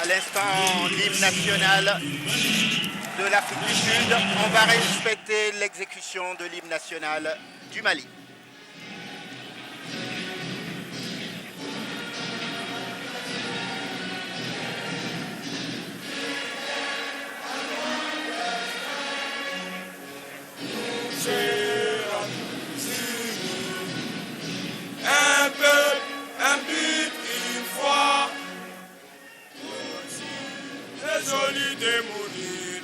l'instant l'hymne national de l'Afrique du Sud. On va respecter l'exécution de l'hymne national du Mali. Un peuple, un but, une foi. Désolé de mourir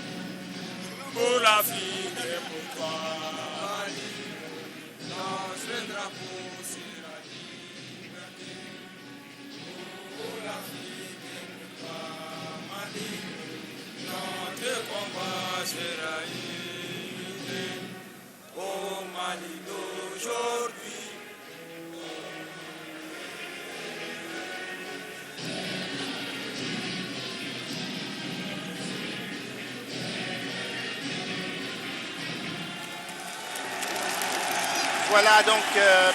pour l'Afrique et pour toi. Lance le drapeau sur la liberté. Pour l'Afrique et pour toi, Mali. Notre combat sera uni. Au Mali d'aujourd'hui. Voilà donc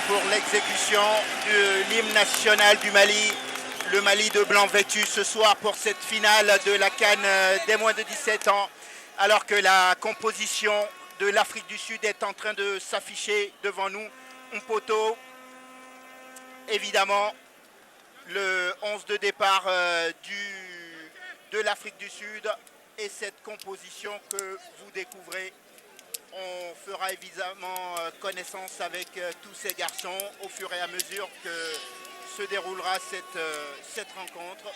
pour l'exécution de l'hymne national du Mali. Le Mali de blanc vêtu ce soir pour cette finale de la CAN des moins de 17 ans. Alors que la composition de l'Afrique du Sud est en train de s'afficher devant nous. Mpoto, évidemment, le 11 de départ de l'Afrique du Sud. Et cette composition que vous découvrez. On fera évidemment connaissance avec tous ces garçons au fur et à mesure que se déroulera cette rencontre.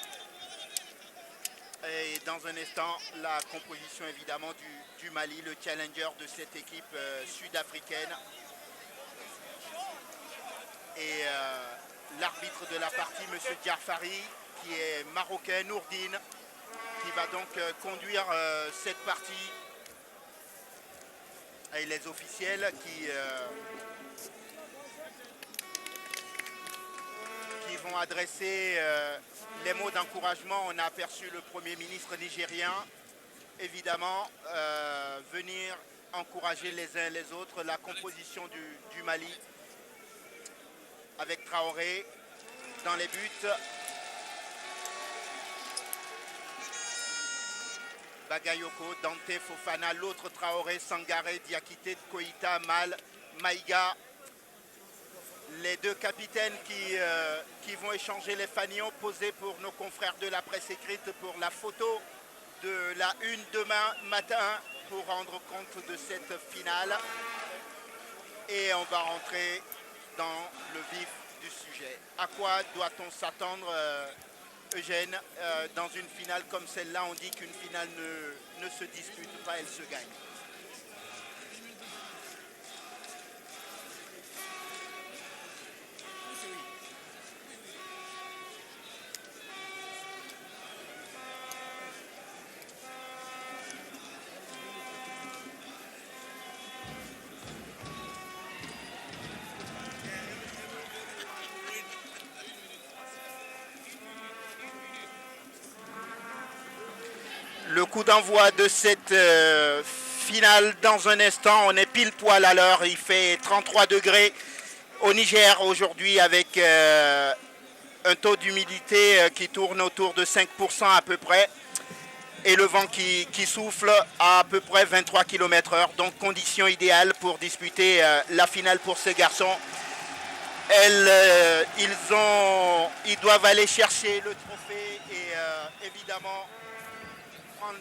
Et dans un instant, la composition évidemment du Mali, le challenger de cette équipe sud-africaine. Et l'arbitre de la partie, M. Diafari, qui est marocain, Nourdine, qui va donc conduire cette partie. Et les officiels qui vont adresser les mots d'encouragement. On a aperçu le Premier ministre nigérien, évidemment, venir encourager les uns les autres. La composition du Mali, avec Traoré dans les buts. Bagayoko, Dante, Fofana, l'autre Traoré, Sangaré, Diakité, Koïta, Mal, Maïga. Les deux capitaines qui vont échanger les fanions posés pour nos confrères de la presse écrite pour la photo de la une demain matin pour rendre compte de cette finale. Et on va rentrer dans le vif du sujet. À quoi doit-on s'attendre Eugène, dans une finale comme celle-là, on dit qu'une finale ne se dispute pas, elle se gagne. Le coup d'envoi de cette finale dans un instant. On est pile poil à l'heure. Il fait 33 degrés au Niger aujourd'hui avec un taux d'humidité qui tourne autour de 5% à peu près. Et le vent qui souffle à peu près 23 km/h. Donc condition idéale pour disputer la finale pour ces garçons. Ils doivent aller chercher le trophée et évidemment prendre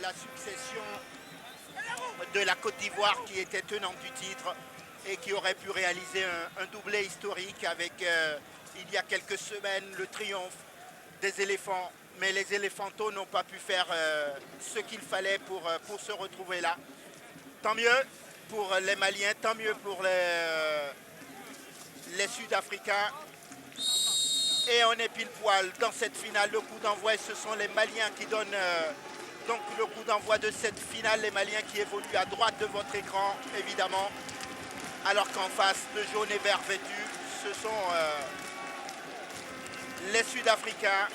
la succession de la Côte d'Ivoire qui était tenante du titre et qui aurait pu réaliser un doublé historique avec il y a quelques semaines le triomphe des éléphants. Mais les éléphantaux n'ont pas pu faire ce qu'il fallait pour se retrouver là. Tant mieux pour les Maliens, tant mieux pour les Sud-Africains. Et on est pile poil dans cette finale. Le coup d'envoi, ce sont les Maliens qui donnent donc le coup d'envoi de cette finale. Les Maliens qui évoluent à droite de votre écran, évidemment. Alors qu'en face, de jaune et vert vêtus, ce sont les Sud-Africains.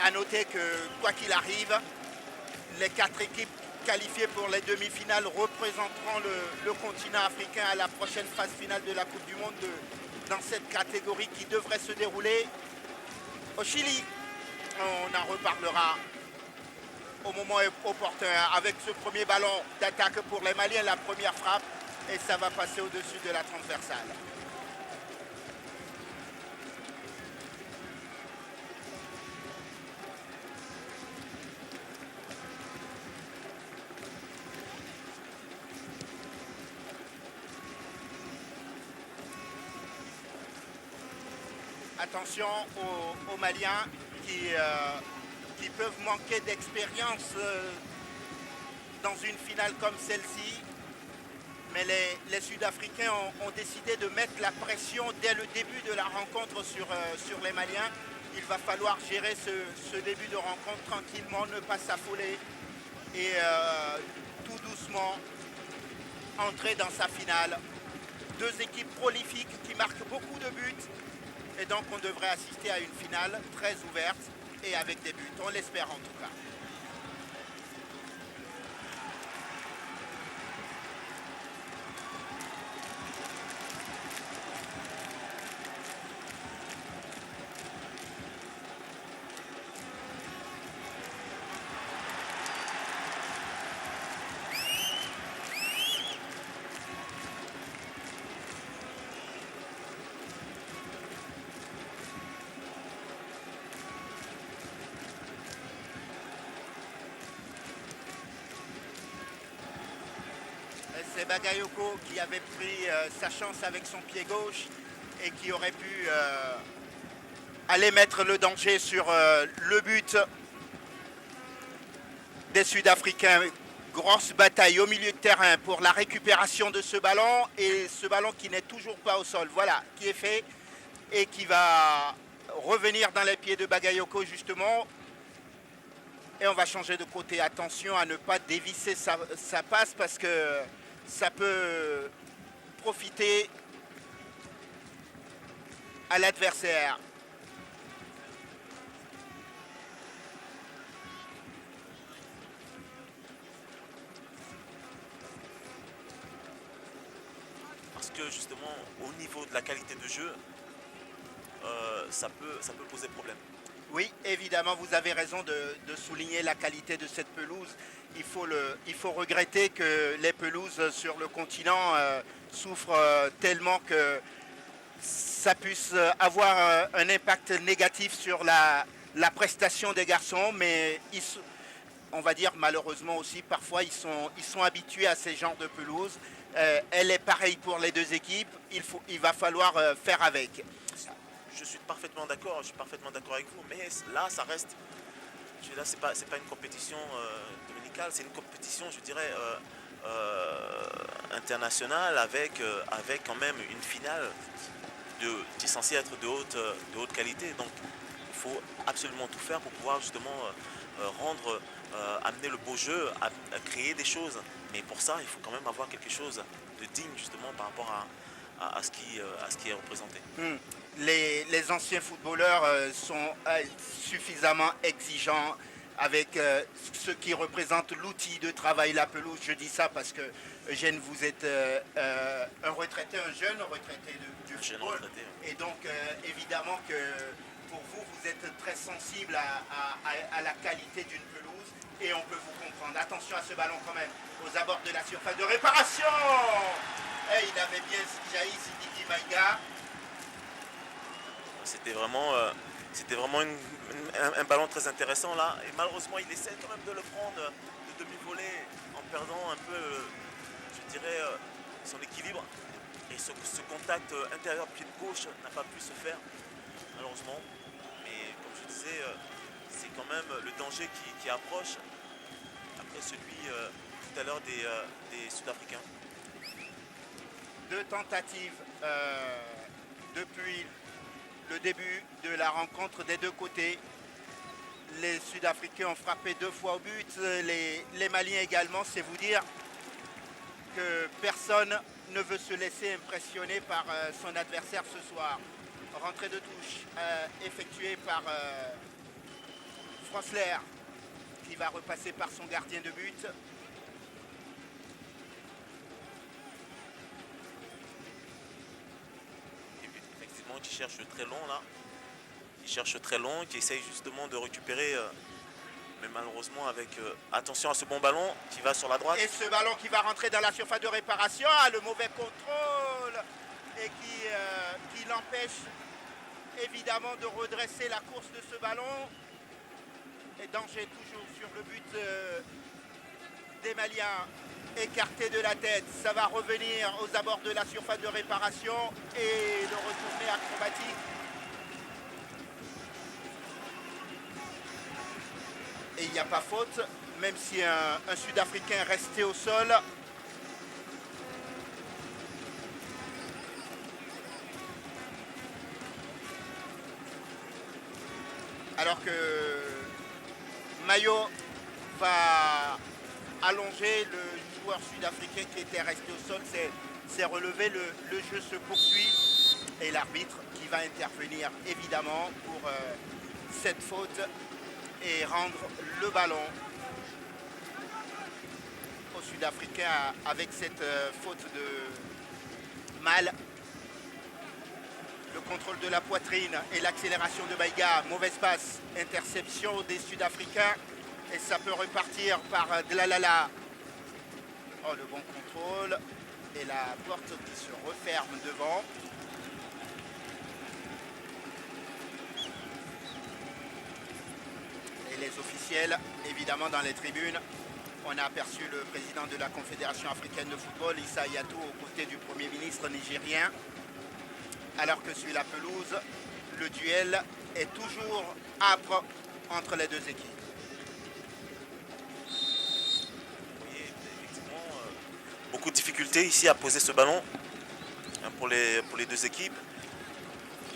À noter que, quoi qu'il arrive, les 4 équipes qualifiées pour les demi-finales représenteront le continent africain à la prochaine phase finale de la Coupe du Monde dans cette catégorie qui devrait se dérouler au Chili. On en reparlera au moment opportun avec ce premier ballon d'attaque pour les Maliens, la première frappe, et ça va passer au-dessus de la transversale. Attention aux Maliens qui peuvent manquer d'expérience dans une finale comme celle-ci. Mais les Sud-Africains ont décidé de mettre la pression dès le début de la rencontre sur les Maliens. Il va falloir gérer ce début de rencontre tranquillement, ne pas s'affoler et tout doucement entrer dans sa finale. Deux équipes prolifiques qui marquent beaucoup de buts. Et donc on devrait assister à une finale très ouverte et avec des buts. On l'espère en tout cas. C'est Bagayoko qui avait pris sa chance avec son pied gauche et qui aurait pu aller mettre le danger sur le but des Sud-Africains. Grosse bataille au milieu de terrain pour la récupération de ce ballon et ce ballon qui n'est toujours pas au sol. Voilà, qui est fait et qui va revenir dans les pieds de Bagayoko justement. Et on va changer de côté. Attention à ne pas dévisser sa passe parce que ça peut profiter à l'adversaire. Parce que justement, au niveau de la qualité de jeu, ça peut poser problème. Oui, évidemment, vous avez raison de souligner la qualité de cette pelouse. Il faut regretter que les pelouses sur le continent souffrent tellement que ça puisse avoir un impact négatif sur la prestation des garçons. Mais on va dire malheureusement aussi, parfois, ils sont habitués à ces genres de pelouses. Elle est pareille pour les deux équipes. Il va falloir faire avec. Je suis parfaitement d'accord avec vous, mais là, ça reste. Là, c'est pas une compétition dominicale, c'est une compétition, je dirais, internationale avec quand même une finale qui est censée être de haute qualité. Donc, il faut absolument tout faire pour pouvoir justement amener le beau jeu, à créer des choses. Mais pour ça, il faut quand même avoir quelque chose de digne justement par rapport à ce qui est représenté. Les anciens footballeurs sont suffisamment exigeants avec ce qui représente l'outil de travail, la pelouse. Je dis ça parce que Eugène, vous êtes un retraité, un jeune retraité du football. Retraité. Et donc évidemment que pour vous, vous êtes très sensible à la qualité d'une pelouse et on peut vous comprendre. Attention à ce ballon quand même, aux abords de la surface de réparation. Et il avait bien jailli Sidiki Maïga. C'était vraiment un ballon très intéressant là. Et malheureusement, il essaie quand même de le prendre de demi-volée en perdant un peu, je dirais, son équilibre. Et ce contact intérieur pied de gauche n'a pas pu se faire, malheureusement. Mais comme je disais, c'est quand même le danger qui approche après celui tout à l'heure des Sud-Africains. Deux tentatives depuis le début de la rencontre des deux côtés. Les Sud-Africains ont frappé 2 fois au but, les Maliens également. C'est vous dire que personne ne veut se laisser impressionner par son adversaire ce soir. Rentrée de touche effectuée par Frosler qui va repasser par son gardien de but. Qui cherche très long là. cherche très long, qui essaye justement de récupérer, mais malheureusement avec attention à ce bon ballon qui va sur la droite. Et ce ballon qui va rentrer dans la surface de réparation, le mauvais contrôle et qui l'empêche évidemment de redresser la course de ce ballon. Et danger toujours sur le but des Maliens, écarté de la tête. Ça va revenir aux abords de la surface de réparation et le retourner acrobatique. Et il n'y a pas faute, même si un Sud-Africain est resté au sol. Alors que Mayo va allonger le joueur sud-africain qui était resté au sol, s'est relevé, le jeu se poursuit et l'arbitre qui va intervenir évidemment pour cette faute et rendre le ballon au Sud-Africain avec cette faute de Mal. Le contrôle de la poitrine et l'accélération de Maïga, mauvaise passe, interception des Sud-Africains et ça peut repartir par Dlalala. Oh, le bon contrôle et la porte qui se referme devant. Et les officiels, évidemment dans les tribunes, on a aperçu le président de la Confédération africaine de football, Issa Hayatou, aux côtés du Premier ministre nigérien. Alors que sur la pelouse, le duel est toujours âpre entre les deux équipes. Oui, effectivement, beaucoup de difficultés ici à poser ce ballon pour les deux équipes.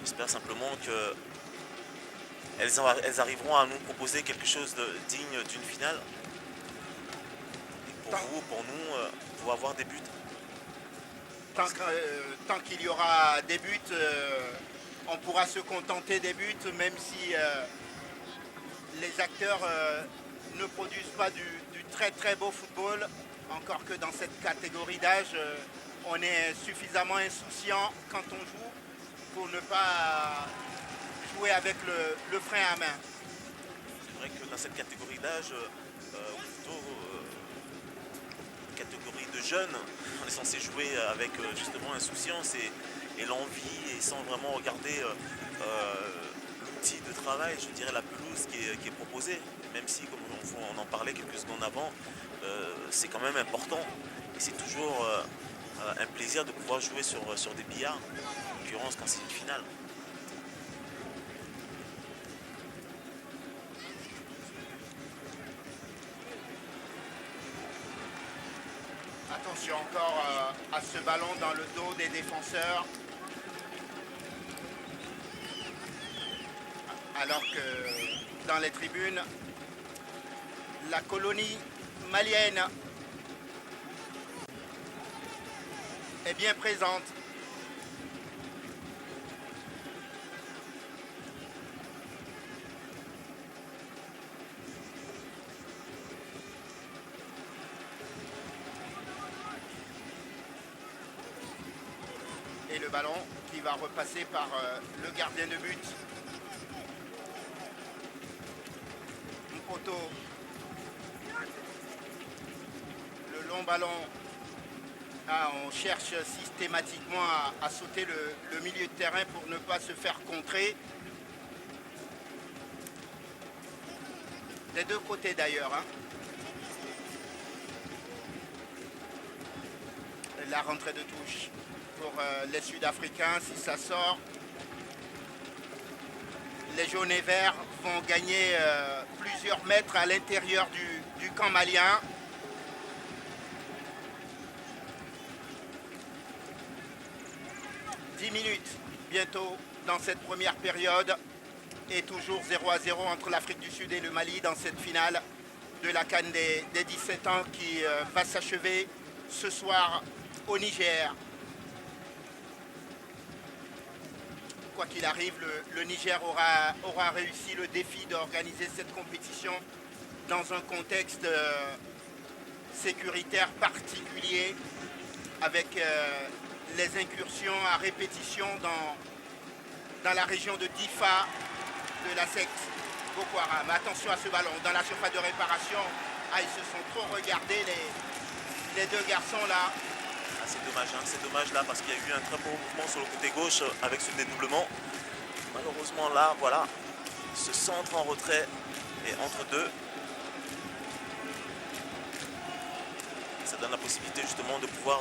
J'espère simplement qu'elles arriveront à nous proposer quelque chose de digne d'une finale. Et pour vous, pour nous, pour avoir des buts. Tant qu'il y aura des buts, on pourra se contenter des buts, même si les acteurs ne produisent pas du très très beau football. Encore que dans cette catégorie d'âge, on est suffisamment insouciant quand on joue pour ne pas jouer avec le frein à main. C'est vrai que dans cette catégorie d'âge, ou plutôt catégorie de jeunes, on est censé jouer avec justement insouciance et l'envie et sans vraiment regarder l'outil de travail, je dirais la pelouse qui est proposée, même si comme on en parlait quelques secondes avant, c'est quand même important et c'est toujours un plaisir de pouvoir jouer sur des billards, en l'occurrence quand c'est une finale. Attention encore à ce ballon dans le dos des défenseurs. Alors que dans les tribunes, la colonie malienne est bien présente. Et le ballon qui va repasser par le gardien de but. Mpoto. Le long ballon. Ah, on cherche systématiquement à sauter le milieu de terrain pour ne pas se faire contrer. Des deux côtés d'ailleurs. Hein. La rentrée de touche pour les Sud-Africains, si ça sort, les jaunes et verts vont gagner plusieurs mètres à l'intérieur du camp malien. « 10 minutes bientôt dans cette première période et toujours 0-0 entre l'Afrique du Sud et le Mali dans cette finale de la CAN des 17 ans qui va s'achever ce soir au Niger. Quoi qu'il arrive, le Niger aura réussi le défi d'organiser cette compétition dans un contexte sécuritaire particulier avec les incursions à répétition dans la région de Difa de la secte Boko Haram. Attention à ce ballon dans la surface de réparation. Ah, ils se sont trop regardés les deux garçons là. Ah, c'est dommage là parce qu'il y a eu un très beau mouvement sur le côté gauche avec ce dédoublement. Malheureusement là, voilà, ce centre en retrait et entre deux. Ça donne la possibilité justement de pouvoir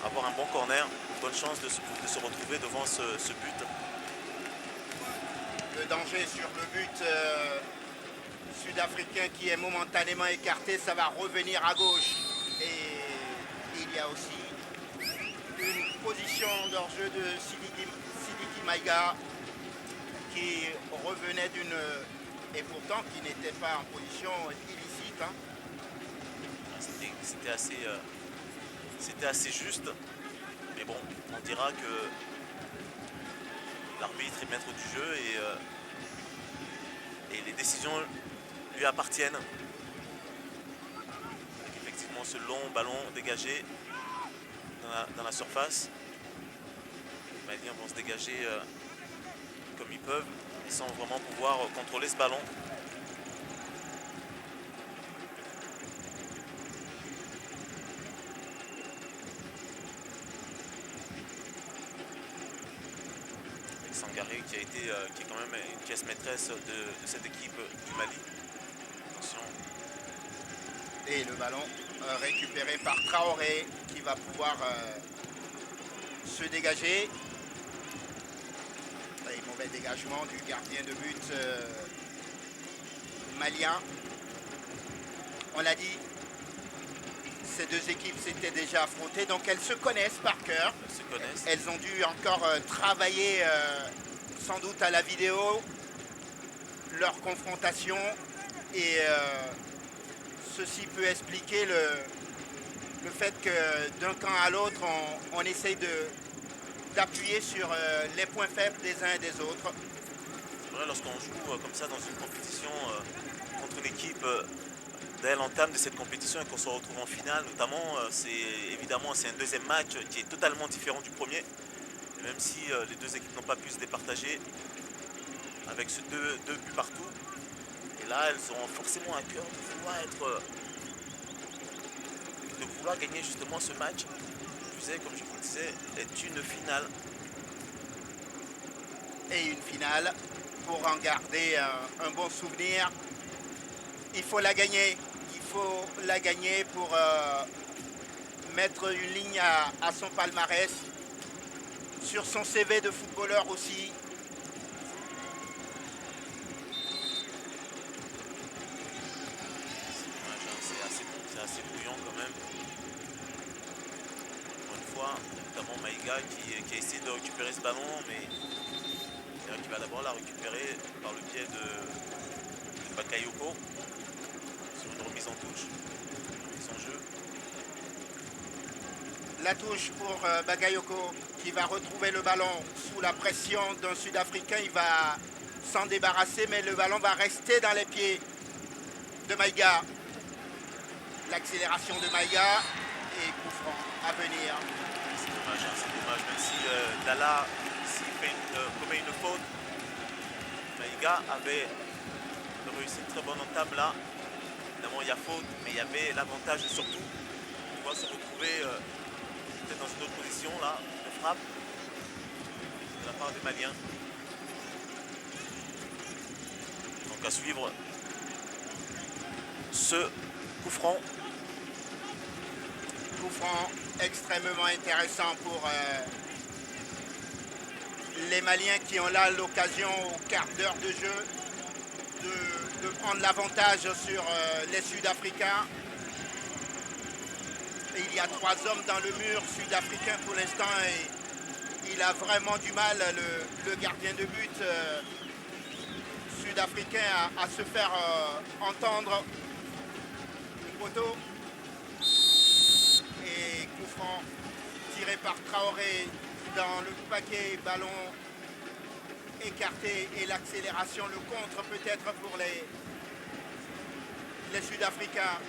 avoir un bon corner, une bonne chance de se retrouver devant ce but. Le danger sur le but sud-africain qui est momentanément écarté, ça va revenir à gauche. Et il y a aussi une position d'hors-jeu de Sidiki Maïga qui revenait d'une... et pourtant qui n'était pas en position illicite. Hein. C'était assez juste, mais bon, on dira que l'arbitre est maître du jeu et les décisions lui appartiennent. Avec effectivement ce long ballon dégagé dans la surface. Les Maliens vont se dégager comme ils peuvent sans vraiment pouvoir contrôler ce ballon. Sangaré qui est quand même une pièce maîtresse de cette équipe du Mali. Attention. Et le ballon récupéré par Traoré qui va pouvoir se dégager. Et mauvais dégagement du gardien de but malien. On l'a dit, ces deux équipes s'étaient déjà affrontées, donc elles se connaissent par cœur. Elles ont dû encore travailler sans doute à la vidéo leur confrontation et ceci peut expliquer le fait que d'un camp à l'autre on essaye d'appuyer sur les points faibles des uns et des autres. C'est vrai, lorsqu'on joue comme ça dans une compétition contre une équipe dès l'entame de cette compétition et qu'on se retrouve en finale, notamment, c'est un deuxième match qui est totalement différent du premier. Et même si les deux équipes n'ont pas pu se départager avec ce deux buts partout, et là elles auront forcément à cœur de vouloir gagner justement ce match. Comme je vous le disais, est une finale. Et une finale, pour en garder un bon souvenir, il faut la gagner. Il faut la gagner pour mettre une ligne à son palmarès, sur son CV de footballeur aussi. C'est assez bouillant quand même. Notamment Maïga qui a essayé de récupérer ce ballon, mais qui va d'abord la récupérer par le pied de Bakayoko sur une remise en touche, une remise en jeu. La touche pour Bakayoko qui va retrouver le ballon sous la pression d'un Sud-Africain. Il va s'en débarrasser, mais le ballon va rester dans les pieds de Maïga. L'accélération de Maïga et coup franc à venir. C'est dommage, même si Dalla commet une faute. Maïga avait réussi une très bonne entame là. Évidemment, il y a faute, mais il y avait l'avantage surtout de pouvoir se retrouver peut-être dans une autre position là, de frappe de la part des Maliens. Donc à suivre ce coup franc. Coup franc extrêmement intéressant pour les Maliens qui ont là l'occasion au quart d'heure de jeu de prendre l'avantage sur les Sud-Africains. Il y a 3 hommes dans le mur sud-africain pour l'instant et il a vraiment du mal, le gardien de but sud-africain, à se faire entendre. Le poteau. Et coup franc tiré par Traoré dans le paquet, ballon écarté et l'accélération, le contre peut-être pour les Sud-Africains.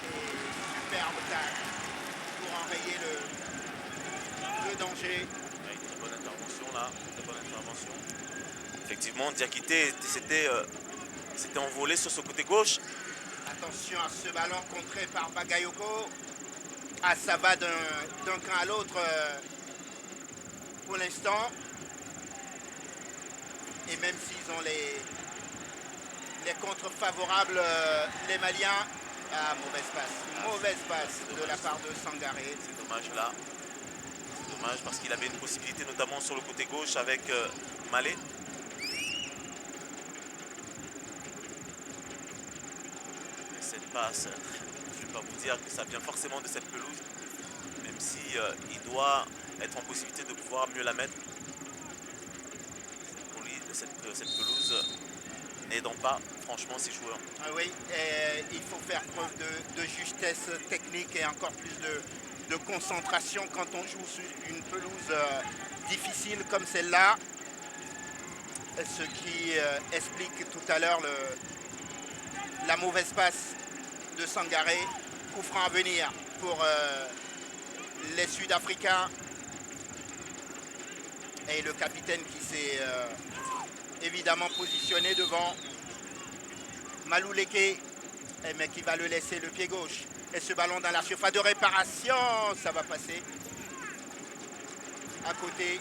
Et superbe tacle pour enrayer le danger. Ouais, une très bonne intervention là, très bonne intervention. Effectivement, Diakité s'était envolé sur ce côté gauche. Attention à ce ballon contré par Bagayoko. Ah, ça va d'un camp à l'autre pour l'instant. Et même s'ils ont les contres favorables, les Maliens. Ah, mauvaise passe de la part de Sangaré. C'est dommage là. C'est dommage parce qu'il avait une possibilité notamment sur le côté gauche avec Malé. Cette passe, je ne vais pas vous dire que ça vient forcément de cette pelouse, même si il doit être en possibilité de pouvoir mieux la mettre. Cette pelouse n'aidant pas franchement ses joueurs. Ah oui, et il faut faire preuve de justesse technique et encore plus de concentration quand on joue sur une pelouse difficile comme celle-là. Ce qui explique tout à l'heure la mauvaise passe de Sangaré. Coup franc à venir pour les Sud-Africains. Et le capitaine qui s'est évidemment positionné devant Malouleke, mais qui va le laisser le pied gauche. Et ce ballon dans la surface de réparation, ça va passer à côté.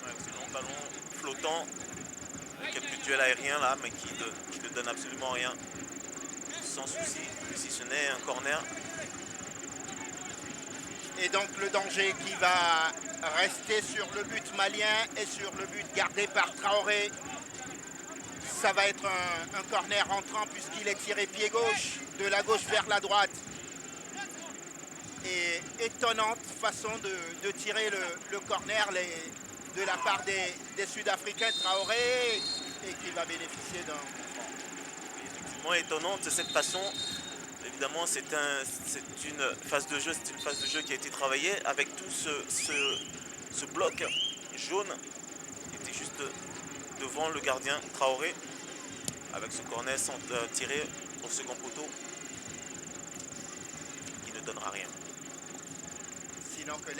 Ouais, ce long ballon flottant, quelques duels aériens là, mais qui ne donnent absolument rien. Sans souci, si ce n'est un corner. Et donc le danger qui va rester sur le but malien et sur le but gardé par Traoré. Ça va être un corner entrant puisqu'il est tiré pied gauche, de la gauche vers la droite. Et étonnante façon de tirer le corner de la part des Sud-Africains, Traoré, et qui va bénéficier d'un coup franc. Effectivement étonnante cette façon. Évidemment, c'est une phase de jeu, qui a été travaillée avec tout ce bloc jaune qui était juste devant le gardien Traoré, avec ce corner tiré au second poteau qui ne donnera rien. Sinon que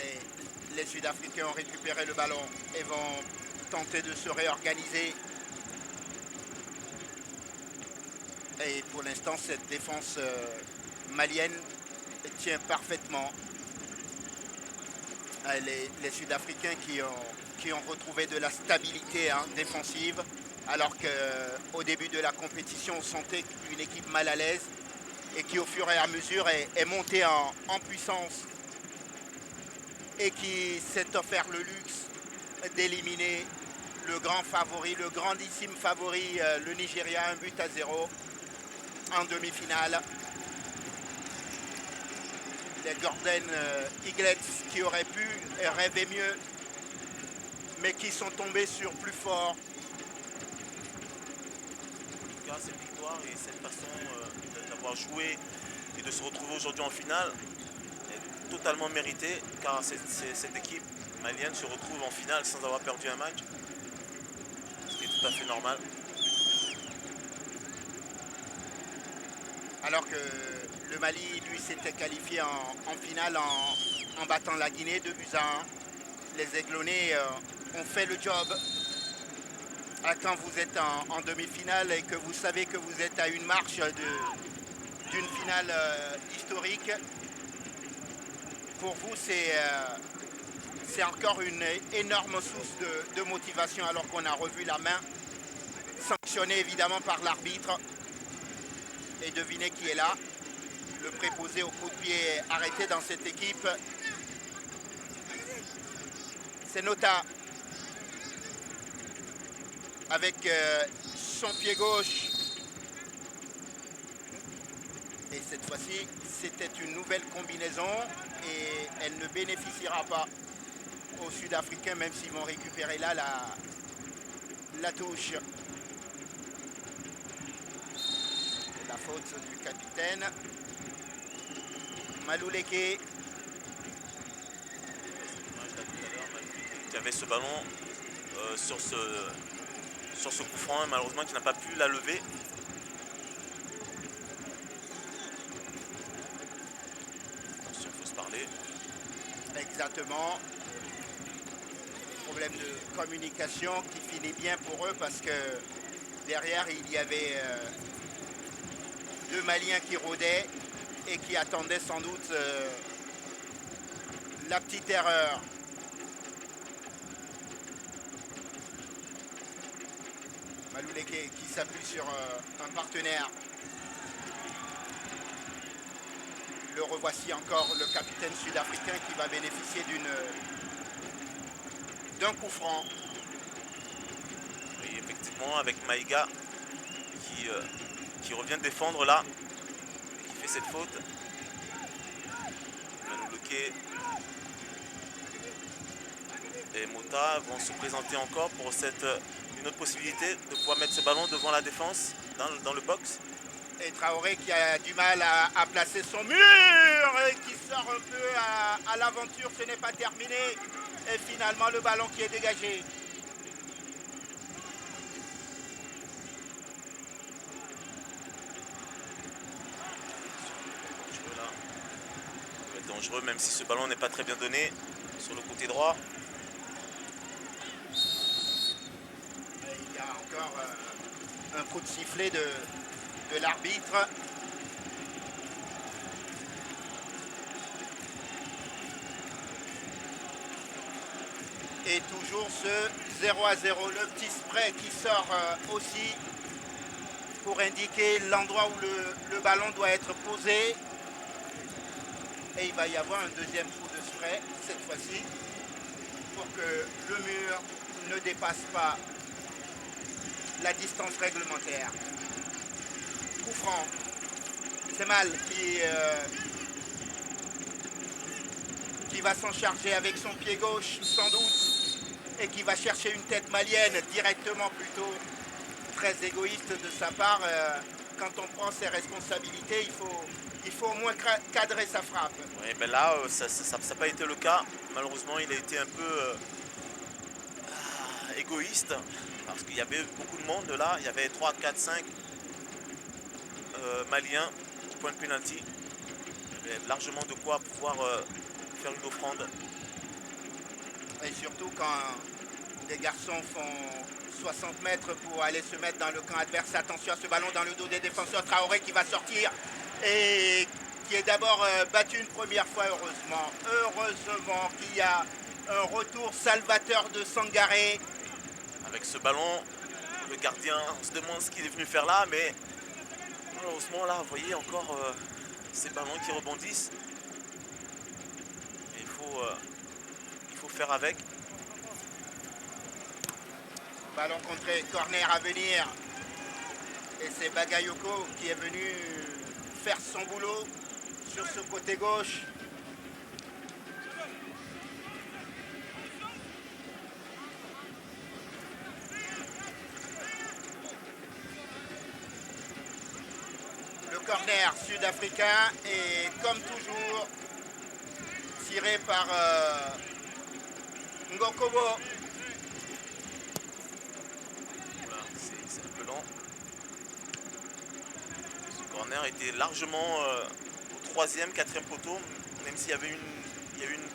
les Sud-Africains ont récupéré le ballon et vont tenter de se réorganiser. Et pour l'instant, cette défense malienne tient parfaitement. Les Sud-Africains qui ont retrouvé de la stabilité défensive, alors qu'au début de la compétition, on sentait une équipe mal à l'aise et qui, au fur et à mesure, est montée en puissance et qui s'est offert le luxe d'éliminer le grand favori, le grandissime favori, le Nigeria, 1-0 en demi-finale. Les Golden Eagles qui auraient pu rêver mieux, mais qui sont tombés sur plus fort. En tout cas, cette victoire et cette façon d'avoir joué et de se retrouver aujourd'hui en finale est totalement méritée, car cette équipe malienne se retrouve en finale sans avoir perdu un match, ce qui est tout à fait normal. Alors que le Mali, lui, s'était qualifié en finale en battant la Guinée 2-1. Les Aiglonnais ont fait le job. Quand vous êtes en demi-finale et que vous savez que vous êtes à une marche d'une finale historique, pour vous, c'est encore une énorme source de motivation, alors qu'on a revu la main sanctionnée évidemment par l'arbitre. Et devinez qui est là, le préposé au coup de pied arrêté dans cette équipe. C'est Nota avec son pied gauche. Et cette fois-ci, c'était une nouvelle combinaison et elle ne bénéficiera pas aux Sud-Africains, même s'ils vont récupérer là la touche. La faute du capitaine Malouleke. Qui avait ce ballon sur ce coup franc, malheureusement qui n'a pas pu la lever. Attention, il faut se parler. Exactement. Problème de communication qui finit bien pour eux parce que derrière il y avait deux Maliens qui rôdaient et qui attendaient sans doute la petite erreur. Malouleke qui s'appuie sur un partenaire. Le revoici encore, le capitaine sud-africain qui va bénéficier d'un coup franc. Oui, effectivement, avec Maïga qui revient défendre là, et qui fait cette faute. Malouleke et Mota vont se présenter encore pour une autre possibilité de pouvoir mettre ce ballon devant la défense dans le box. Et Traoré qui a du mal à placer son mur et qui sort un peu à l'aventure, ce n'est pas terminé. Et finalement le ballon qui est dégagé. Là. Ça va être dangereux même si ce ballon n'est pas très bien donné sur le côté droit. Et il y a encore un coup de sifflet de l'arbitre. Et toujours ce 0-0, le petit spray qui sort aussi pour indiquer l'endroit où le ballon doit être posé. Et il va y avoir un deuxième coup de spray cette fois-ci pour que le mur ne dépasse pas la distance réglementaire. Coup franc. C'est Mal qui va s'en charger avec son pied gauche sans doute et qui va chercher une tête malienne directement plutôt. Très égoïste de sa part. Quand on prend ses responsabilités, il faut au moins cadrer sa frappe. Oui, ben là, ça n'a pas été le cas. Malheureusement, il a été un peu égoïste parce qu'il y avait beaucoup de monde là. Il y avait 3, 4, 5 Maliens au point de pénalty. Il y avait largement de quoi pouvoir faire une offrande. Et surtout quand des garçons font 60 mètres pour aller se mettre dans le camp adverse. Attention à ce ballon dans le dos des défenseurs. Traoré qui va sortir et qui est d'abord battu une première fois, heureusement. Heureusement qu'il y a un retour salvateur de Sangaré. Avec ce ballon, le gardien, on se demande ce qu'il est venu faire là, mais malheureusement là, vous voyez encore ces ballons qui rebondissent. Et il faut faire avec. Ballon contré, corner à venir. Et c'est Bagayoko qui est venu faire son boulot sur ce côté gauche. Le corner sud-africain est comme toujours tiré par Ngokobo. C'est un peu lent. Ce corner était largement au 3e, 4e poteau, même s'il y avait il y a eu une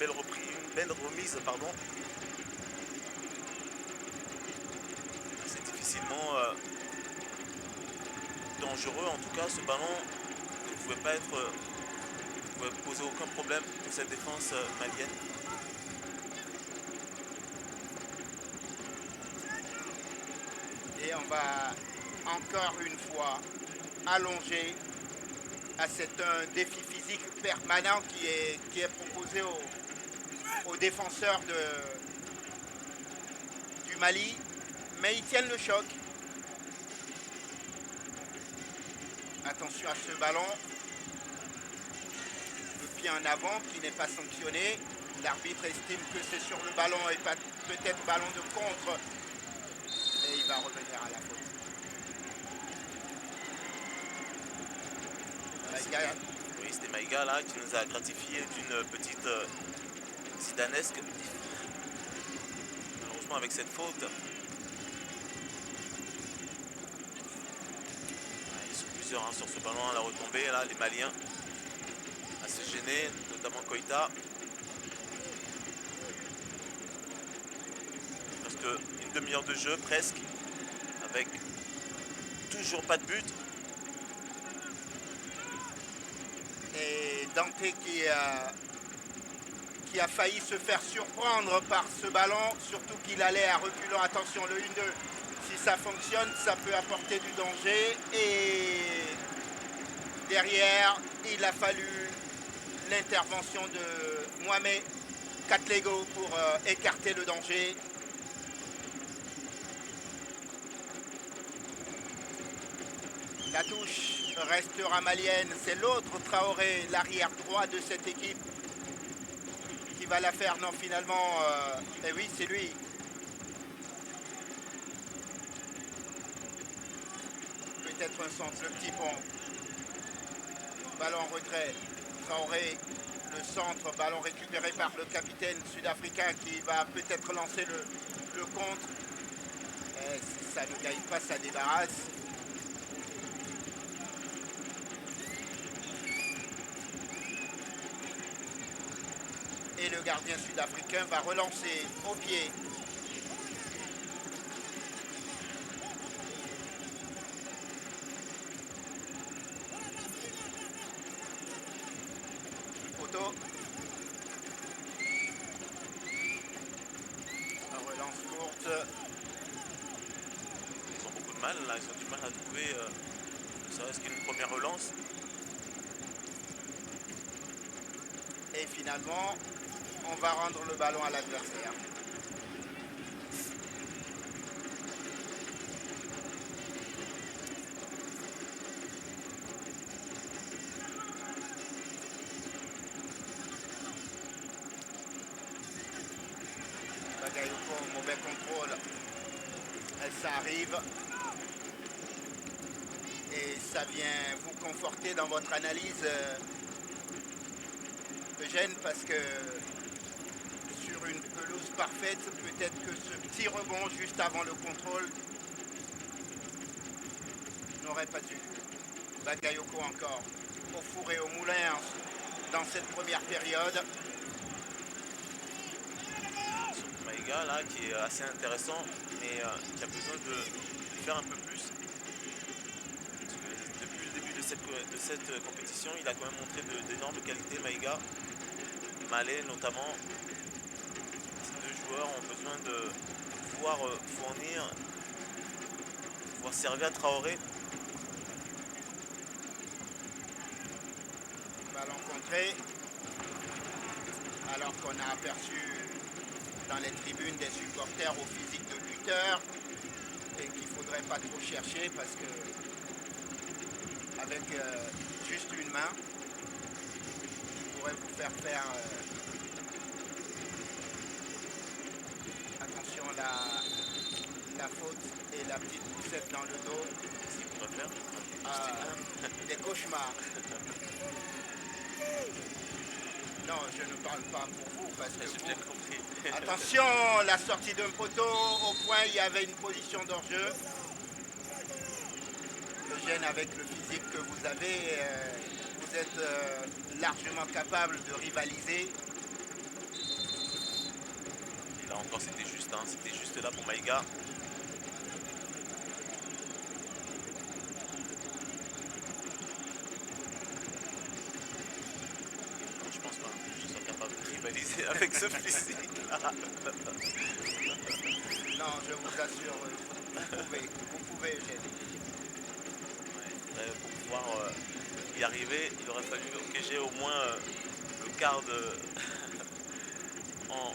belle remise, pardon. C'est difficilement dangereux. En tout cas, ce ballon ne pouvait pas être, ne pouvait poser aucun problème pour cette défense malienne. Et on va encore une fois allonger. C'est un défi physique permanent qui est proposé aux défenseurs du Mali. Mais ils tiennent le choc. Attention à ce ballon. Le pied en avant qui n'est pas sanctionné. L'arbitre estime que c'est sur le ballon et pas peut-être ballon de contre. Et il va revenir à la faute. Oui, c'était Maïga là qui nous a gratifié d'une petite zidanesque. Malheureusement avec cette faute. Ils sont plusieurs sur ce ballon à la retombée là, les Maliens. Assez gênés, notamment Koïta. une demi-heure de jeu presque, avec toujours pas de but. Et Dante qui a failli se faire surprendre par ce ballon, surtout qu'il allait à reculant. Attention, le 1-2, si ça fonctionne, ça peut apporter du danger. Et derrière, il a fallu l'intervention de Mohamed Katlego pour écarter le danger. La touche restera malienne. C'est l'autre Traoré, l'arrière droit de cette équipe, qui va la faire. Non, finalement, eh oui, c'est lui. Peut-être un centre, le petit pont. Ballon en retrait. Traoré, le centre, ballon récupéré par le capitaine sud-africain qui va peut-être lancer le contre. Et si ça ne gagne pas, ça débarrasse. Et le gardien sud-africain va relancer au pied. Poteau. La relance courte. Ils ont beaucoup de mal là, ils ont du mal à trouver ça reste qu'une première relance. Et finalement, on va rendre le ballon à l'adversaire. Bagayoko, mauvais contrôle. Ça arrive. Et ça vient vous conforter dans votre analyse, Eugène, parce que sur une pelouse parfaite, peut-être que ce petit rebond juste avant le contrôle n'aurait pas dû. Bagayoko encore au four et au moulin dans cette première période. Sur Maïga là qui est assez intéressant mais qui a besoin de faire un peu plus. Parce que depuis le début de cette compétition, il a quand même montré d'énormes qualités, Maïga. Malé notamment. Ces deux joueurs ont besoin de pouvoir fournir, pouvoir servir à Traoré. Ballon contré. Alors qu'on a aperçu dans les tribunes des supporters au physique de lutteur et qu'il ne faudrait pas trop chercher parce que avec juste une main, il pourrait vous faire attention la faute et la petite poussette dans le dos. Qu'est-ce qu'il pourrait faire? Des cauchemars. Non, je ne parle pas pour vous parce que J'ai bien compris. Attention, la sortie d'un poteau, au point il y avait une position d'hors-jeu. Eugène, avec le physique que vous avez, vous êtes largement capable de rivaliser. Et là encore c'était juste, hein, c'était juste là pour Maïga. Je pense pas que je sois capable de rivaliser avec ce physique là. Non, je vous assure, vous pouvez, Eugène. Ouais, pour pouvoir y arriver, il aurait fallu que j'ai au moins le quart de en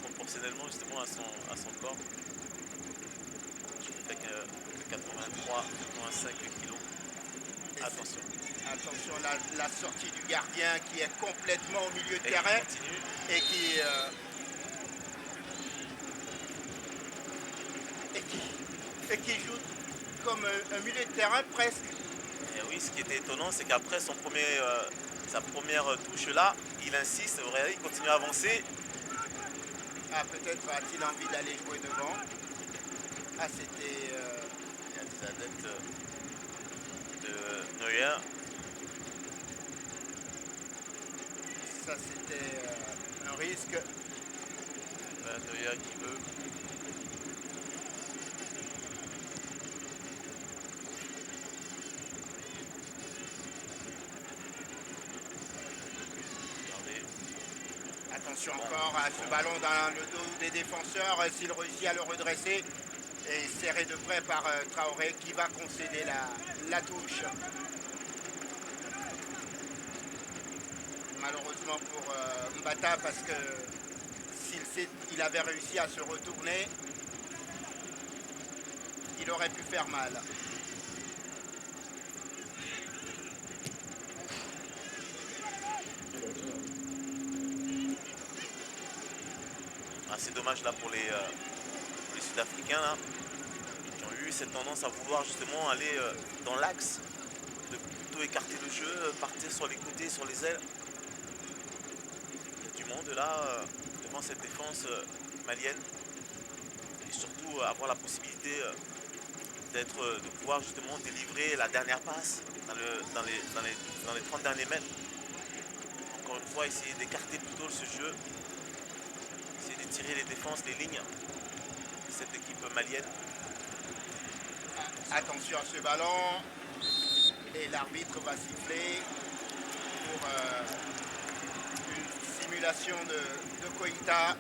proportionnellement justement à son corps. Je ne fais que 83, 85 kilos. Attention. Attention, la sortie du gardien qui est complètement au milieu de Et terrain il continue. et qui joue comme un milieu de terrain presque. Et oui, ce qui était étonnant, c'est qu'après sa première touche là, il insiste, regardez, il continue à avancer. Ah, peut-être a-t-il envie d'aller jouer devant. Ah, c'était... Il y a des adeptes de Neuer. Ça, c'était un risque. Neuer qui veut. Regardez. Attention encore à ce ballon dans le dos des défenseurs. S'il réussit à le redresser et serré de près par Traoré qui va concéder la touche. Malheureusement pour Mbata parce que s'il avait réussi à se retourner, il aurait pu faire mal. Ah, c'est dommage là pour les Sud-Africains là, qui ont eu cette tendance à vouloir justement aller dans l'axe, de plutôt écarter le jeu, partir sur les côtés, sur les ailes. Il y a du monde là devant cette défense malienne. Et surtout avoir la possibilité de pouvoir justement délivrer la dernière passe dans les 30 derniers mètres. Encore une fois, essayer d'écarter plutôt ce jeu. Essayer de tirer les défenses, les lignes de cette équipe malienne. Attention à ce ballon. Et l'arbitre va siffler pour une simulation de Koïta.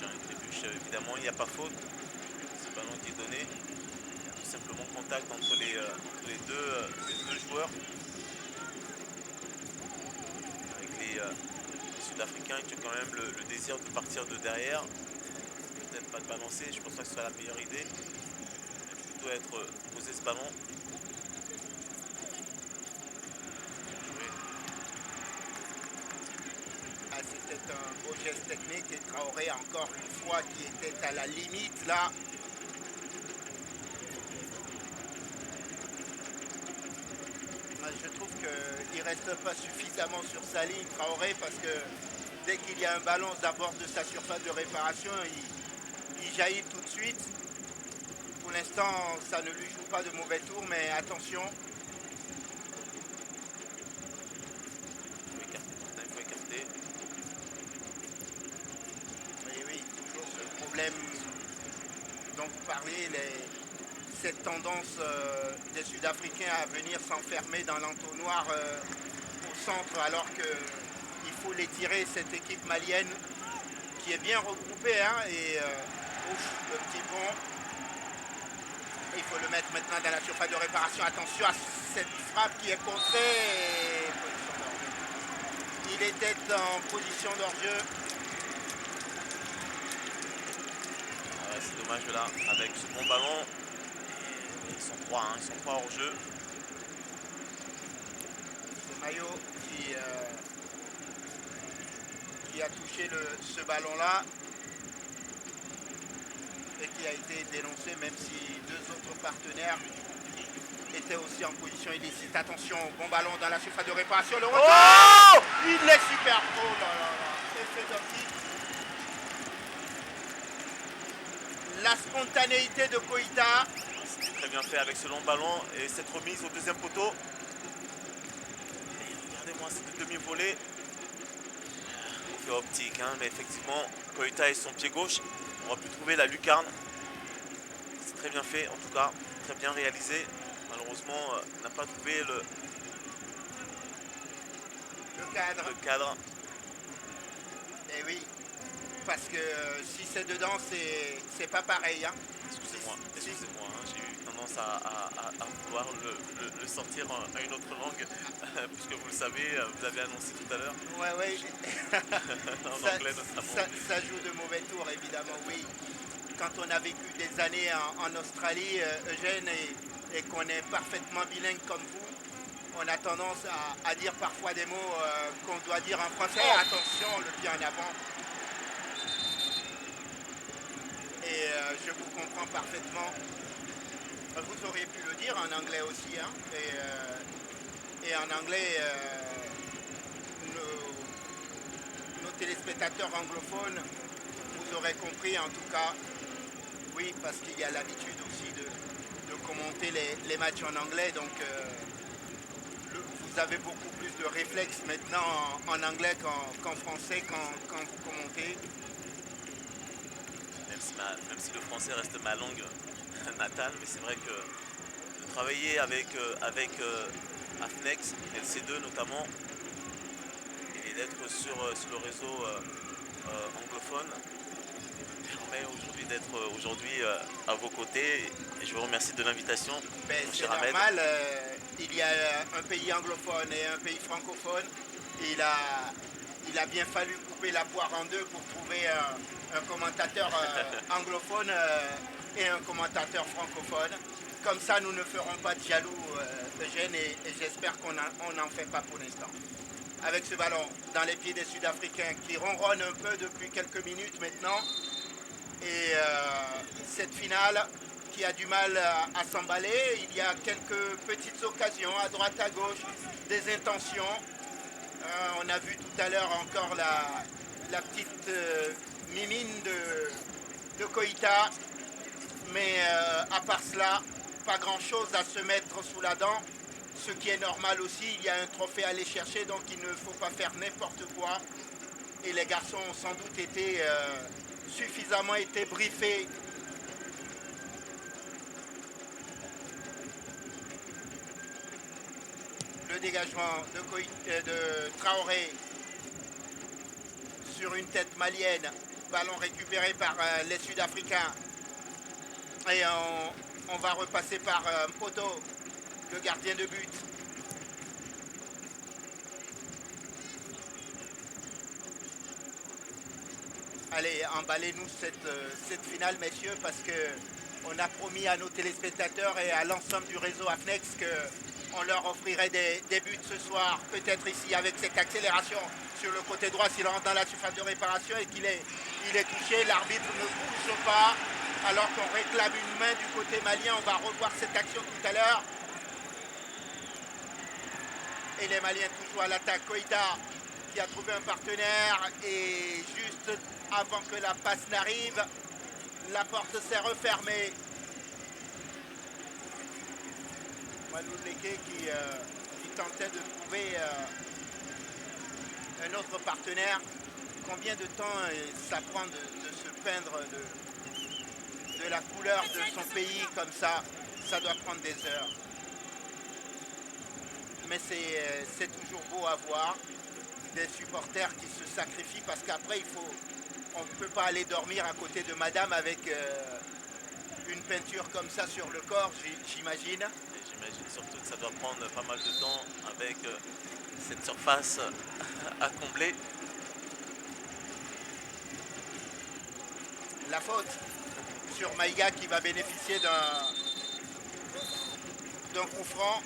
Une trébuche, évidemment, il n'y a pas faute. Ce ballon qui est donné. Il y a tout simplement contact entre les deux joueurs. Avec les Sud-Africains qui ont quand même le désir de partir de derrière. Peut-être pas de balancer, je pense pas que ce soit la meilleure idée. Plutôt être posé ce ballon. Ah, c'était un beau geste technique et Traoré encore une fois qui était à la limite là. Je trouve qu'il ne reste pas suffisamment sur sa ligne Traoré parce que dès qu'il y a un ballon d'abord de sa surface de réparation, il jaillit tout de suite. Pour l'instant, ça ne lui joue pas de mauvais tour, mais attention. Il faut écarter. Et oui, toujours ce problème dont vous parlez, cette tendance des Sud-Africains à venir s'enfermer dans l'entonnoir au centre alors qu'il faut les tirer, cette équipe malienne qui est bien regroupée. Hein, et le petit pont. Et il faut le mettre maintenant dans la surface de réparation. Attention à cette frappe qui est contrée. Il était en position d'hors-jeu. C'est dommage là, avec ce bon ballon. Ils sont trois hors jeu. C'est Maillot qui a touché ce ballon-là et qui a été dénoncé, même si deux autres partenaires étaient aussi en position illicite. Attention, bon ballon dans la surface de réparation. Le retour, Oh, il est super. Oh là là là, effet d'optique. La spontanéité de Koïta. c'était très bien fait avec ce long ballon et cette remise au deuxième poteau. Et regardez-moi cette demi-volée. Effet optique, hein, mais effectivement, Koïta et son pied gauche, on va plus trouver la lucarne. C'est très bien fait, en tout cas, très bien réalisé. Malheureusement, n'a pas trouvé le cadre. Et oui, parce que si c'est dedans, c'est pas pareil. Hein. Excusez-moi, hein, j'ai eu tendance à vouloir le sortir à une autre langue, puisque vous le savez, vous avez annoncé tout à l'heure. Ouais. En anglais notamment. Ça joue de mauvais tours, évidemment, oui. Quand on a vécu des années en Australie, Eugène, et qu'on est parfaitement bilingue comme vous, on a tendance à dire parfois des mots qu'on doit dire en français. Oh. Attention, le pied en avant. Et je vous comprends parfaitement. Vous auriez pu le dire en anglais aussi. Hein, et en anglais, nos téléspectateurs anglophones, vous aurez compris en tout cas. Oui, parce qu'il y a l'habitude aussi de commenter les matchs en anglais. Donc, vous vous avez beaucoup plus de réflexes maintenant en anglais qu'en français quand vous commentez. Même si le français reste ma langue natale, mais c'est vrai que de travailler avec Afnex, LC2 notamment, et d'être sur le réseau anglophone, permet aujourd'hui d'être aujourd'hui à vos côtés. Et je vous remercie de l'invitation, Ben, mon c'est cher Ahmed. normal, il y a un pays anglophone et un pays francophone. Il a bien fallu couper la poire en deux pour trouver un commentateur anglophone et un commentateur francophone. Comme ça, nous ne ferons pas de jaloux, Eugène, et j'espère qu'on n'en fait pas pour l'instant. Avec ce ballon dans les pieds des Sud-Africains qui ronronnent un peu depuis quelques minutes maintenant. Et cette finale qui a du mal à s'emballer, il y a quelques petites occasions à droite à gauche, des intentions. On a vu tout à l'heure encore la petite mimine de Koïta, mais à part cela, pas grand chose à se mettre sous la dent, ce qui est normal aussi. Il y a un trophée à aller chercher, donc il ne faut pas faire n'importe quoi. Et les garçons ont sans doute été suffisamment été briefés. Le dégagement de Traoré sur une tête malienne, ballon récupéré par les Sud-Africains. Et on va repasser par Mpoto, le gardien de but. Allez, emballez-nous cette finale, messieurs, parce qu'on a promis à nos téléspectateurs et à l'ensemble du réseau Afnex qu'on leur offrirait des buts ce soir, peut-être ici avec cette accélération sur le côté droit s'il rentre dans la surface de réparation et qu'il est touché. L'arbitre ne bouge pas alors qu'on réclame une main du côté malien. On va revoir cette action tout à l'heure. Et les Maliens toujours à l'attaque. Koïta qui a trouvé un partenaire et juste avant que la passe n'arrive, la porte s'est refermée. Malou Leke qui tentait de trouver un autre partenaire. Combien de temps ça prend de se peindre de la couleur de son pays comme ça? Ça doit prendre des heures. Mais c'est toujours beau à voir des supporters qui se sacrifient parce qu'après on ne peut pas aller dormir à côté de madame avec une peinture comme ça sur le corps, j'imagine. Et j'imagine surtout que ça doit prendre pas mal de temps avec cette surface à combler. La faute sur Maïga qui va bénéficier d'un coup franc.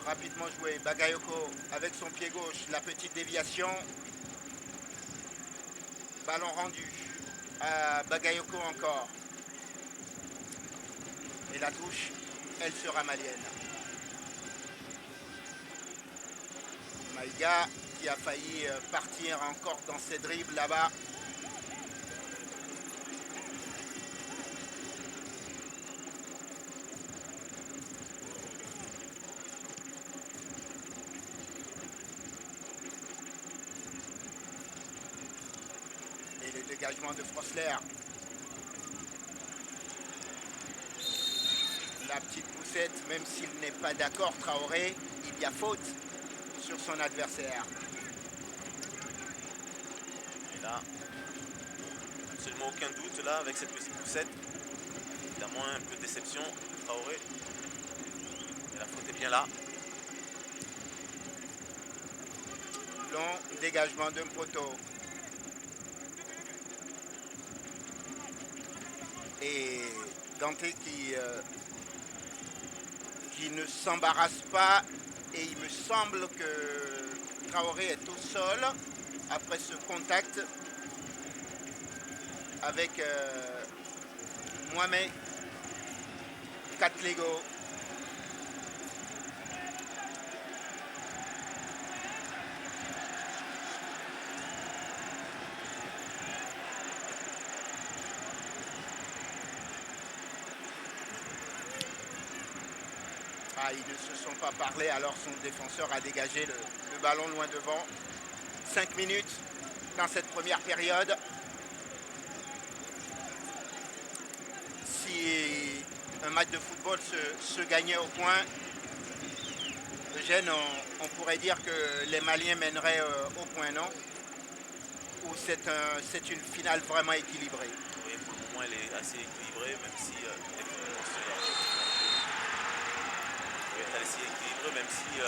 Rapidement joué, Bagayoko avec son pied gauche, la petite déviation. Ballon rendu à Bagayoko encore. Et la touche, elle sera malienne. Maïga qui a failli partir encore dans ses dribbles là-bas. Dégagement de Frosler. La petite poussette, même s'il n'est pas d'accord, Traoré, il y a faute sur son adversaire. Et là, absolument aucun doute là avec cette petite poussette. Évidemment un peu de déception, Traoré. Et la faute est bien là. Long dégagement de Mpoto. Et Dante qui ne s'embarrasse pas, et il me semble que Traoré est au sol après ce contact avec Mohamed Katlego. Ah, ils ne se sont pas parlé, alors son défenseur a dégagé le ballon loin devant. 5 minutes dans cette première période. Si un match de football se gagnait au point, Eugène, on pourrait dire que les Maliens mèneraient au point, non? Ou c'est une finale vraiment équilibrée? Oui, pour le moment, elle est assez équilibrée, même si elle est assez équilibrée, même si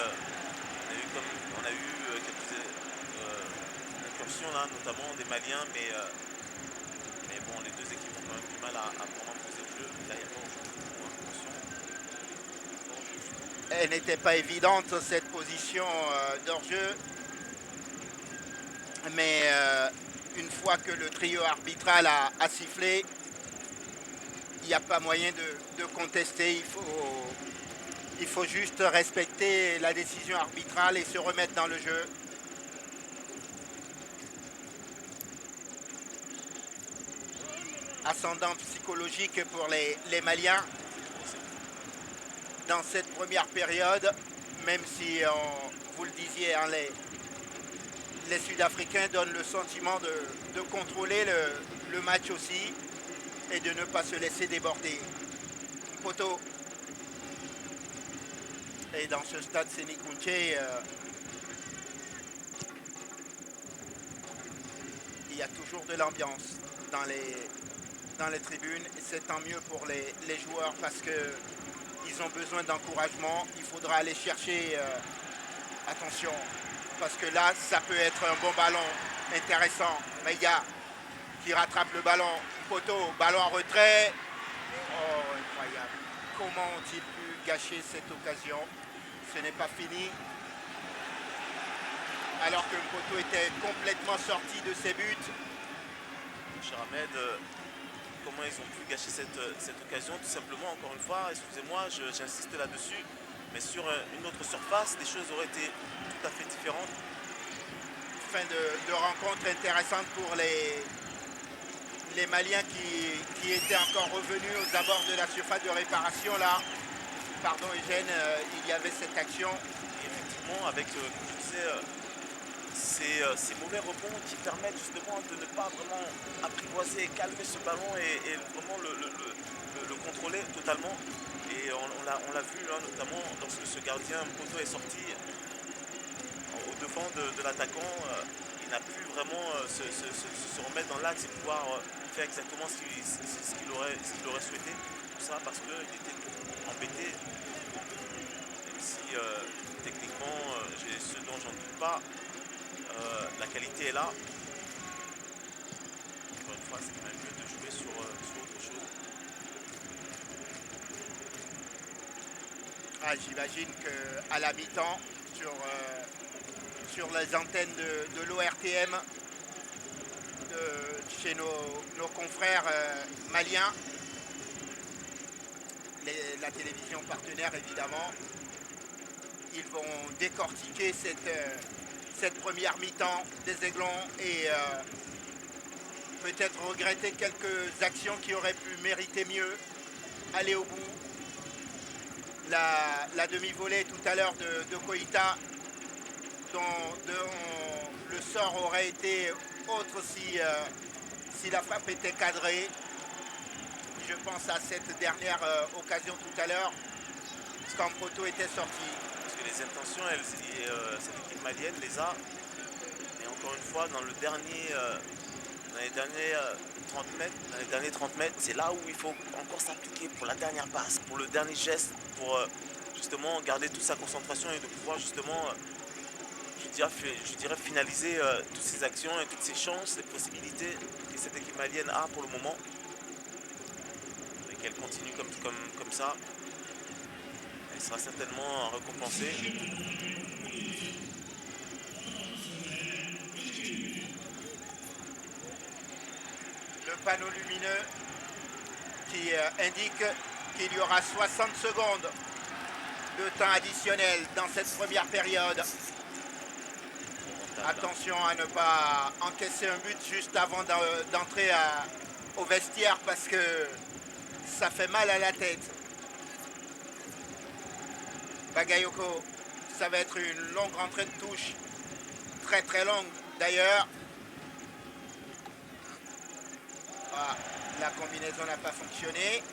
on a eu quelques incursions là, notamment des Maliens, mais bon, les deux équipes ont quand même du mal à vraiment poser le jeu. Là, il n'y a pas attention. Elle n'était pas évidente cette position d'hors-jeu, mais une fois que le trio arbitral a sifflé, il n'y a pas moyen de contester. Il faut juste respecter la décision arbitrale et se remettre dans le jeu. Ascendant psychologique pour les Maliens dans cette première période, même si, vous le disiez, hein, les Sud-Africains donnent le sentiment de contrôler le match aussi et de ne pas se laisser déborder. Poto. Et dans ce stade Sénécounché, il y a toujours de l'ambiance dans les tribunes. Et c'est tant mieux pour les joueurs parce qu'ils ont besoin d'encouragement. Il faudra aller chercher, attention, parce que là, ça peut être un bon ballon intéressant. Maïga qui rattrape le ballon. Poto, ballon en retrait. Oh, incroyable. Comment ont-ils pu gâcher cette occasion? Ce n'est pas fini. Alors que Poto était complètement sorti de ses buts. Cher Ahmed, comment ils ont pu gâcher cette occasion? Tout simplement, encore une fois, excusez-moi, j'insiste là-dessus, mais sur une autre surface, les choses auraient été tout à fait différentes. Fin de rencontre intéressante pour les Maliens qui étaient encore revenus aux abords de la surface de réparation là. Pardon Eugène, il y avait cette action. Et effectivement, avec, comme je disais, ces mauvais rebonds qui permettent justement de ne pas vraiment apprivoiser et calmer ce ballon et vraiment le contrôler totalement. Et on l'a vu là, notamment lorsque ce gardien Poto est sorti au devant de l'attaquant, il n'a pu vraiment se remettre dans l'axe et pouvoir faire exactement ce qu'il aurait souhaité. Tout ça parce qu'il était embêté, même si techniquement, ce dont j'en doute pas, la qualité est là. Encore une fois, c'est quand même mieux de jouer sur autre chose. Ah, j'imagine qu'à la mi-temps, sur les antennes de l'ORTM, chez nos confrères maliens, la télévision partenaire évidemment, ils vont décortiquer cette première mi-temps des Aiglons et peut-être regretter quelques actions qui auraient pu mériter mieux, aller au bout. La demi-volée tout à l'heure de Koïta, dont le sort aurait été autre si la frappe était cadrée. Je pense à cette dernière occasion tout à l'heure, quand Poto était sorti. Parce que les intentions, cette équipe malienne les a. Et encore une fois, dans les derniers 30 mètres, c'est là où il faut encore s'appliquer pour la dernière passe, pour le dernier geste, pour justement garder toute sa concentration et de pouvoir justement, je dirais finaliser toutes ces actions et toutes ces chances, les possibilités que cette équipe malienne a pour le moment. Et qu'elle continue comme ça, elle sera certainement récompensée. Le panneau lumineux qui indique qu'il y aura 60 secondes de temps additionnel dans cette première période. Attention à ne pas encaisser un but juste avant d'entrer au vestiaire parce que ça fait mal à la tête. Bagayoko, ça va être une longue rentrée de touche. Très très longue d'ailleurs. Ah, la combinaison n'a pas fonctionné.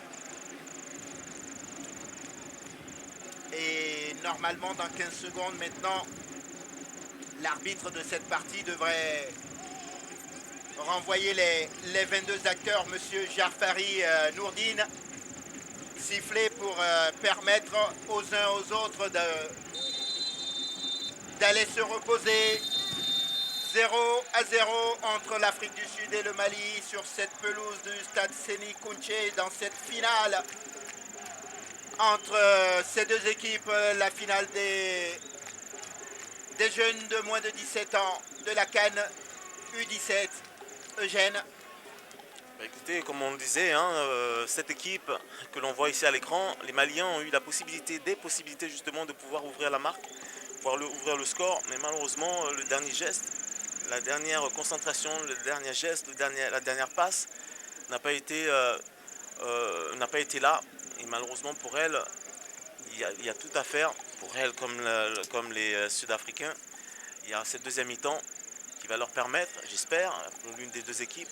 Et normalement dans 15 secondes maintenant, l'arbitre de cette partie devrait renvoyer les 22 acteurs, monsieur Jafari Nourdine, siffler pour permettre aux uns aux autres d'aller se reposer. 0-0 entre l'Afrique du Sud et le Mali sur cette pelouse du stade Séni Kountché dans cette finale entre ces deux équipes, la finale des jeunes de moins de 17 ans de la CAN U17. Eugène. Bah, écoutez, comme on le disait, hein, cette équipe que l'on voit ici à l'écran, les Maliens ont eu des possibilités justement de pouvoir ouvrir la marque, ouvrir le score, mais malheureusement le dernier geste, la dernière concentration, le dernier geste, la dernière passe n'a pas été là. Et malheureusement pour elle, il y a tout à faire pour elle comme les Sud-Africains. Il y a cette deuxième mi-temps qui va leur permettre, j'espère, pour l'une des deux équipes,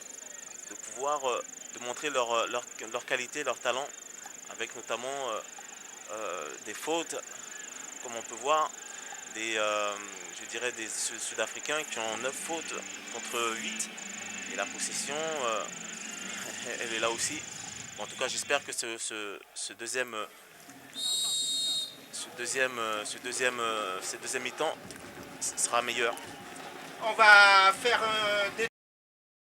de pouvoir de montrer leur qualité, leur talent, avec notamment des fautes, comme on peut voir, je dirais des Sud-Africains qui ont 9 fautes contre 8. Et la possession, elle est là aussi. Bon, en tout cas, j'espère que cette deuxième mi-temps sera meilleur. On va faire des